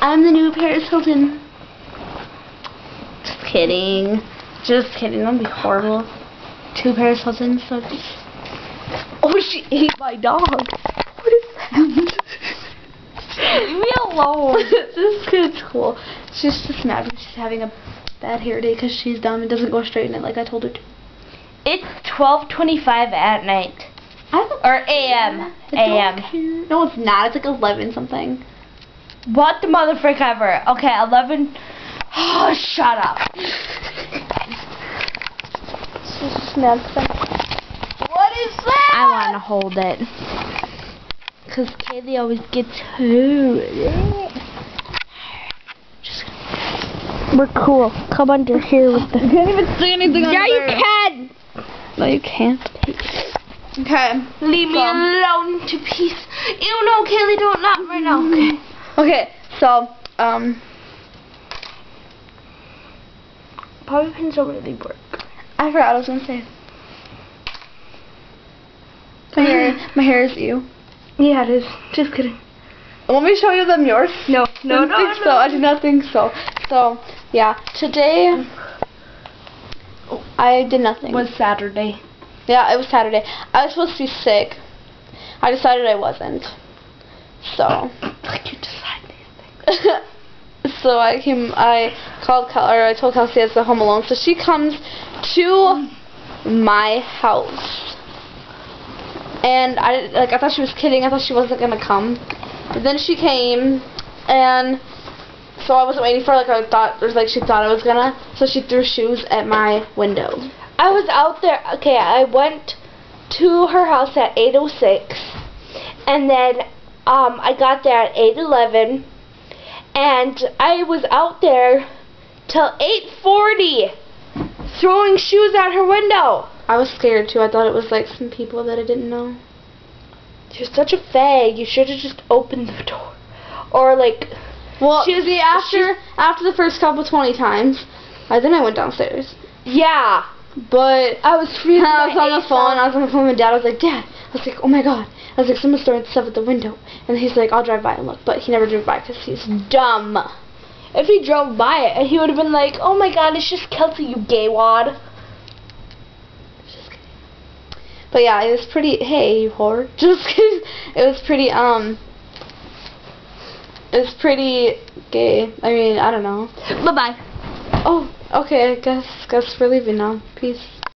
I'm the new Paris Hilton. Just kidding. Just kidding. That'd be horrible. 2 Paris Hiltons. So oh, she ate my dog. What is that? Leave me alone. This kid's cool. She's just mad because she's having a bad hair day because she's dumb and doesn't go straighten it like I told her to. It's 12:25 at night. Or a.m. a.m. No, it's not. It's like 11 something. What the motherfucker ever? Okay, 11. Oh, shut up. She's just mad because What is that? I want to hold it. Because Kaylee always gets hurt. We're cool. Come under here with the... You can't even see anything on Yeah, you there. can! No, you can't. Okay. Leave me alone to peace. You know, Kaylee, don't knock right now. Okay. Okay, so, Bobby pins don't really work. I forgot what I was going to say. My hair is you. Yeah, it is. Just kidding. Want me to show you them yours? No, I didn't think so. I did not think so. So, yeah, today I did nothing. Was Saturday. Yeah, it was Saturday. I was supposed to be sick. I decided I wasn't. So. Like you decide these things. So I told Kelsey I was at home alone. So she comes to my house. And I thought she was kidding. I thought she wasn't gonna come. But then she came, and so I wasn't waiting for her she thought I was gonna. So she threw shoes at my window. I was out there. Okay, I went to her house at 8:06, and then I got there at 8:11, and I was out there till 8:40, throwing shoes at her window. I was scared too. I thought it was like some people that I didn't know. You're such a fag. You should have just opened the door, or like. Well, after the first couple 20 times, then I went downstairs. Yeah. But I was freezing. I was on the phone. I was on the phone with Dad. I was like, Dad. I was like, oh my God. I was like, someone's throwing stuff at the window. And he's like, I'll drive by and look. But he never drove by because he's dumb. If he drove by it, he would have been like, oh my God, it's just Kelsey, you gay wad. Just kidding. But yeah, it was pretty. Hey, you whore. Just kidding. It was pretty. It was pretty gay. I mean, I don't know. Bye bye. Oh, okay. I guess we're leaving now. Peace.